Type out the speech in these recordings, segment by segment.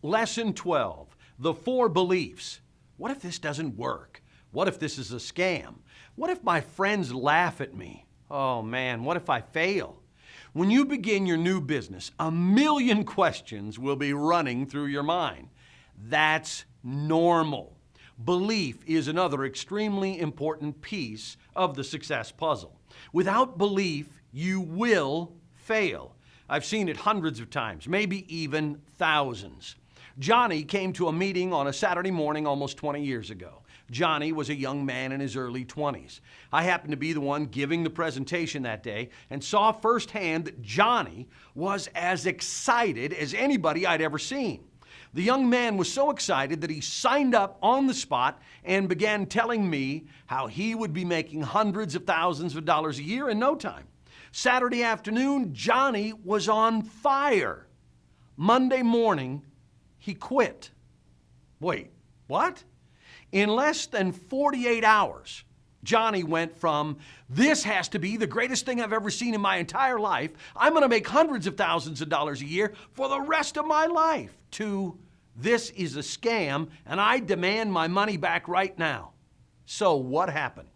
Lesson 12, the 4 beliefs. What if this doesn't work? What if this is a scam? What if my friends laugh at me? Oh man, what if I fail? When you begin your new business, a million questions will be running through your mind. That's normal. Belief is another extremely important piece of the success puzzle. Without belief, you will fail. I've seen it hundreds of times, maybe even thousands. Johnny came to a meeting on a Saturday morning almost 20 years ago. Johnny was a young man in his early 20s. I happened to be the one giving the presentation that day and saw firsthand that Johnny was as excited as anybody I'd ever seen. The young man was so excited that he signed up on the spot and began telling me how he would be making hundreds of thousands of dollars a year in no time. Saturday afternoon, Johnny was on fire. Monday morning, he quit. Wait, what? In less than 48 hours, Johnny went from, this has to be the greatest thing I've ever seen in my entire life, I'm going to make hundreds of thousands of dollars a year for the rest of my life, to, this is a scam and I demand my money back right now. So what happened?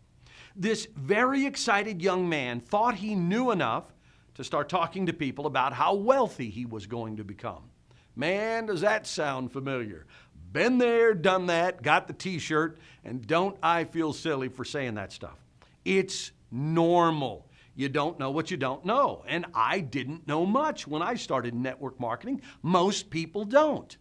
This very excited young man thought he knew enough to start talking to people about how wealthy he was going to become. Man, does that sound familiar? Been there, done that, got the t-shirt, and don't I feel silly for saying that stuff. It's normal. You don't know what you don't know. And I didn't know much when I started network marketing. Most people don't.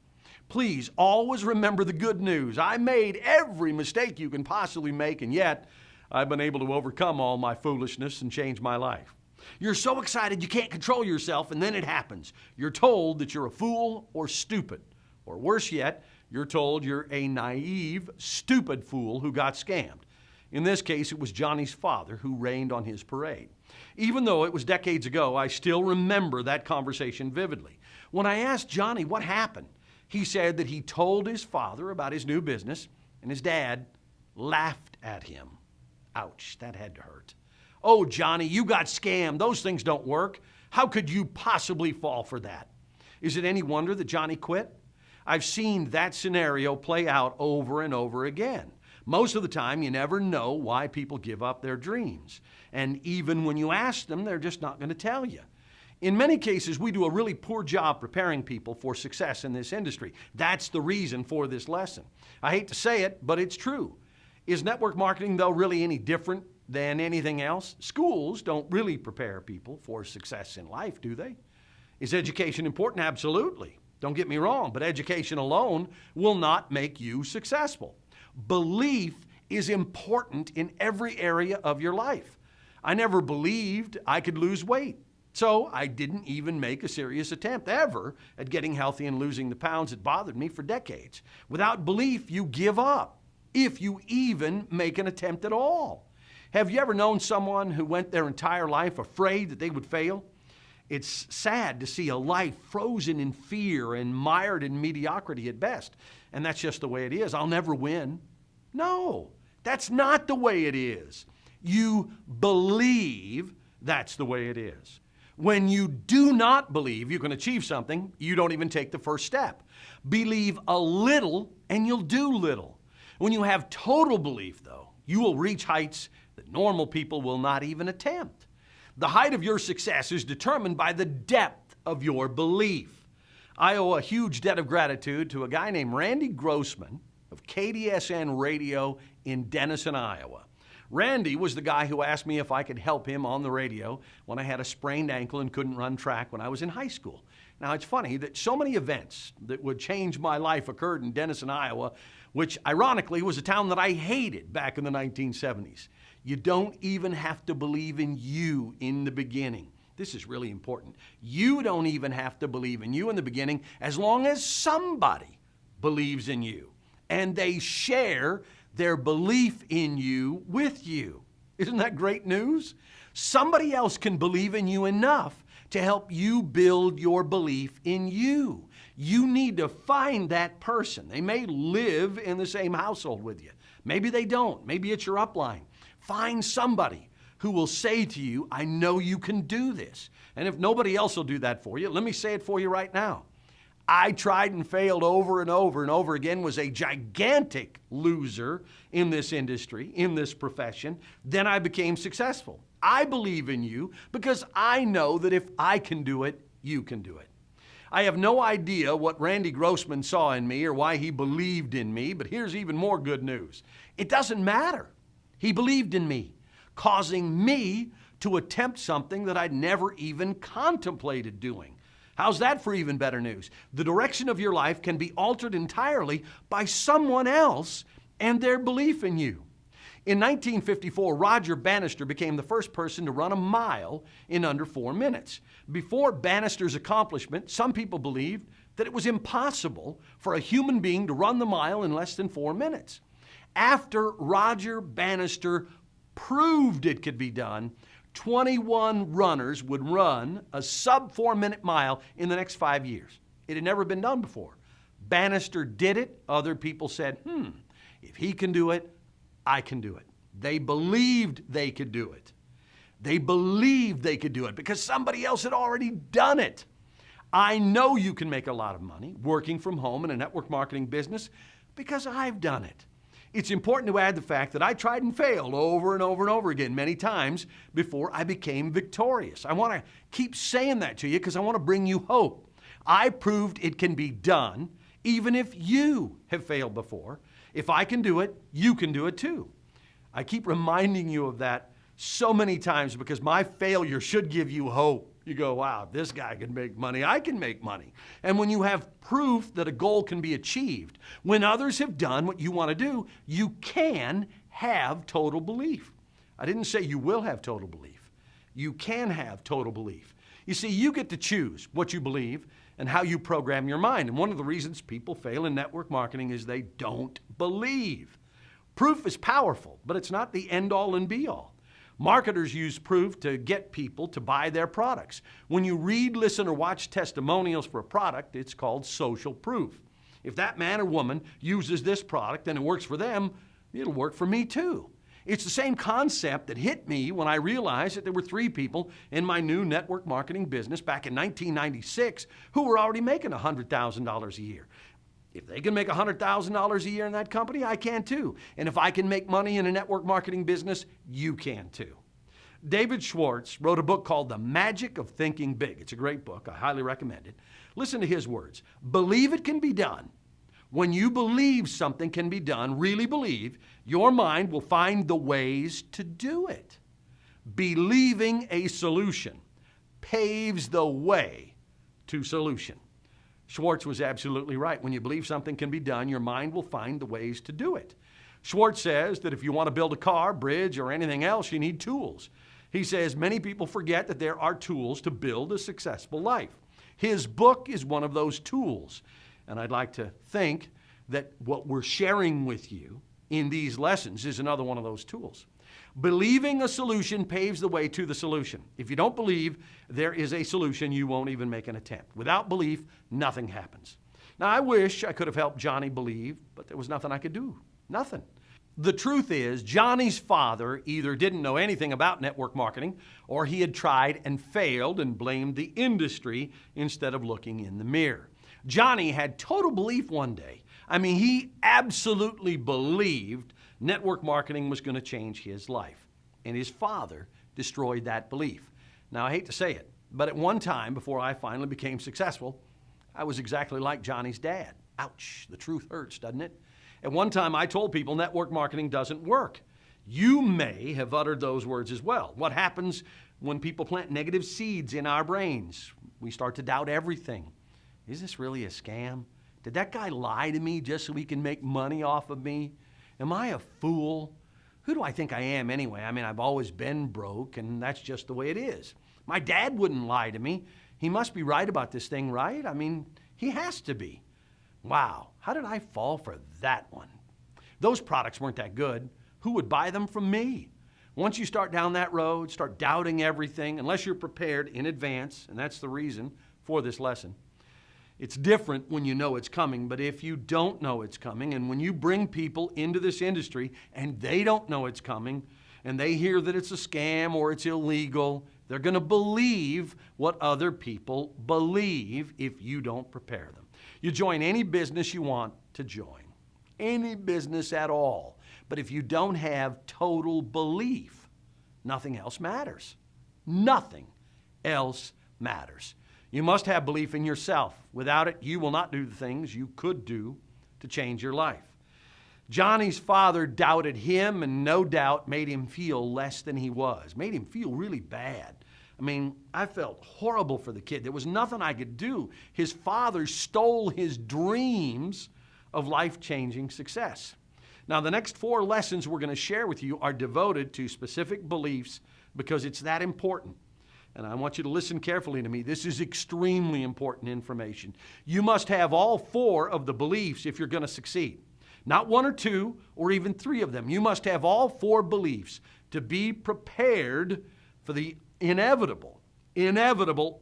Please always remember the good news. I made every mistake you can possibly make, and yet I've been able to overcome all my foolishness and change my life. You're so excited you can't control yourself, and then it happens. You're told that you're a fool or stupid. Or worse yet, you're told you're a naive, stupid fool who got scammed. In this case, it was Johnny's father who rained on his parade. Even though it was decades ago, I still remember that conversation vividly. When I asked Johnny what happened, he said that he told his father about his new business, and his dad laughed at him. Ouch, that had to hurt. Oh, Johnny, you got scammed. Those things don't work. How could you possibly fall for that? Is it any wonder that Johnny quit? I've seen that scenario play out over and over again. Most of the time, you never know why people give up their dreams. And even when you ask them, they're just not going to tell you. In many cases, we do a really poor job preparing people for success in this industry. That's the reason for this lesson. I hate to say it, but it's true. Is network marketing, though, really any different than anything else? Schools don't really prepare people for success in life, do they? Is education important? Absolutely. Don't get me wrong, but education alone will not make you successful. Belief is important in every area of your life. I never believed I could lose weight, so I didn't even make a serious attempt ever at getting healthy and losing the pounds that bothered me for decades. Without belief, you give up, if you even make an attempt at all. Have you ever known someone who went their entire life afraid that they would fail? It's sad to see a life frozen in fear and mired in mediocrity at best. And that's just the way it is. I'll never win. No, that's not the way it is. You believe that's the way it is. When you do not believe you can achieve something, you don't even take the first step. Believe a little and you'll do little. When you have total belief, though, you will reach heights that normal people will not even attempt. The height of your success is determined by the depth of your belief. I owe a huge debt of gratitude to a guy named Randy Grossman of KDSN Radio in Denison, Iowa. Randy was the guy who asked me if I could help him on the radio when I had a sprained ankle and couldn't run track when I was in high school. Now, it's funny that so many events that would change my life occurred in Denison, Iowa, which ironically was a town that I hated back in the 1970s. You don't even have to believe in you in the beginning. This is really important. You don't even have to believe in you in the beginning as long as somebody believes in you and they share their belief in you with you. Isn't that great news? Somebody else can believe in you enough to help you build your belief in you. You need to find that person. They may live in the same household with you. Maybe they don't. Maybe it's your upline. Find somebody who will say to you, I know you can do this. And if nobody else will do that for you, let me say it for you right now. I tried and failed over and over and over again, was a gigantic loser in this industry, in this profession. Then I became successful. I believe in you because I know that if I can do it, you can do it. I have no idea what Randy Grossman saw in me or why he believed in me, but here's even more good news. It doesn't matter. He believed in me, causing me to attempt something that I'd never even contemplated doing. How's that for even better news? The direction of your life can be altered entirely by someone else and their belief in you. In 1954, Roger Bannister became the first person to run a mile in under 4 minutes. Before Bannister's accomplishment, some people believed that it was impossible for a human being to run the mile in less than 4 minutes. After Roger Bannister proved it could be done, 21 runners would run a sub 4 minute mile in the next 5 years. It had never been done before. Bannister did it. Other people said, if he can do it, I can do it. They believed they could do it. They believed they could do it because somebody else had already done it. I know you can make a lot of money working from home in a network marketing business because I've done it. It's important to add the fact that I tried and failed over and over and over again many times before I became victorious. I want to keep saying that to you because I want to bring you hope. I proved it can be done even if you have failed before. If I can do it, you can do it too. I keep reminding you of that so many times because my failure should give you hope. You go, wow, this guy can make money, I can make money. And when you have proof that a goal can be achieved, when others have done what you want to do, you can have total belief. I didn't say you will have total belief. You can have total belief. You see, you get to choose what you believe and how you program your mind. And one of the reasons people fail in network marketing is they don't believe. Proof is powerful, but it's not the end all and be all. Marketers use proof to get people to buy their products. When you read, listen, or watch testimonials for a product, it's called social proof. If that man or woman uses this product and it works for them, it'll work for me too. It's the same concept that hit me when I realized that there were 3 people in my new network marketing business back in 1996 who were already making $100,000 a year. If they can make $100,000 a year in that company, I can too. And if I can make money in a network marketing business, you can too. David Schwartz wrote a book called The Magic of Thinking Big. It's a great book. I highly recommend it. Listen to his words. Believe it can be done. When you believe something can be done, really believe, your mind will find the ways to do it. Believing a solution paves the way to solution. Schwartz was absolutely right. When you believe something can be done, your mind will find the ways to do it. Schwartz says that if you want to build a car, bridge, or anything else, you need tools. He says many people forget that there are tools to build a successful life. His book is one of those tools. And I'd like to think that what we're sharing with you in these lessons is another one of those tools. Believing a solution paves the way to the solution. If you don't believe there is a solution, you won't even make an attempt. Without belief, nothing happens. Now, I wish I could have helped Johnny believe, but there was nothing I could do. Nothing. The truth is, Johnny's father either didn't know anything about network marketing, or he had tried and failed and blamed the industry instead of looking in the mirror. Johnny had total belief one day. I mean, he absolutely believed network marketing was going to change his life. And his father destroyed that belief. Now, I hate to say it, but at one time, before I finally became successful, I was exactly like Johnny's dad. Ouch, the truth hurts, doesn't it? At one time, I told people network marketing doesn't work. You may have uttered those words as well. What happens when people plant negative seeds in our brains? We start to doubt everything. Is this really a scam? Did that guy lie to me just so he can make money off of me? Am I a fool? Who do I think I am anyway? I mean, I've always been broke, and that's just the way it is. My dad wouldn't lie to me. He must be right about this thing, right? I mean, he has to be. Wow, how did I fall for that one? Those products weren't that good. Who would buy them from me? Once you start down that road, start doubting everything, unless you're prepared in advance, and that's the reason for this lesson. It's different when you know it's coming, but if you don't know it's coming, and when you bring people into this industry and they don't know it's coming, and they hear that it's a scam or it's illegal, they're going to believe what other people believe if you don't prepare them. You join any business you want to join, any business at all. But if you don't have total belief, nothing else matters. Nothing else matters. You must have belief in yourself. Without it, you will not do the things you could do to change your life. Johnny's father doubted him and no doubt made him feel less than he was, made him feel really bad. I mean, I felt horrible for the kid. There was nothing I could do. His father stole his dreams of life-changing success. Now, the next 4 lessons we're going to share with you are devoted to specific beliefs because it's that important. And I want you to listen carefully to me. This is extremely important information. You must have all 4 of the beliefs if you're going to succeed. Not 1 or 2 or even 3 of them. You must have all 4 beliefs to be prepared for the inevitable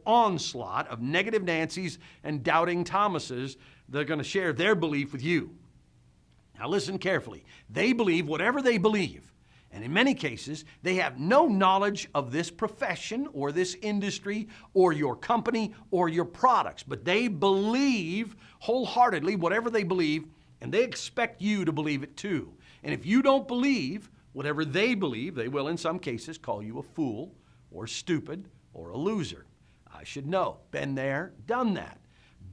onslaught of negative Nancys and doubting Thomases that are going to share their belief with you. Now listen carefully. They believe whatever they believe. And in many cases, they have no knowledge of this profession or this industry or your company or your products. But they believe wholeheartedly whatever they believe, and they expect you to believe it too. And if you don't believe whatever they believe, they will in some cases call you a fool or stupid or a loser. I should know. Been there, done that.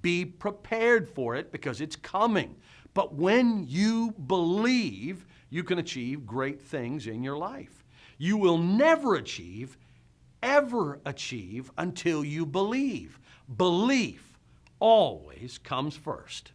Be prepared for it because it's coming. But when you believe, you can achieve great things in your life. You will never ever achieve until you believe. Belief always comes first.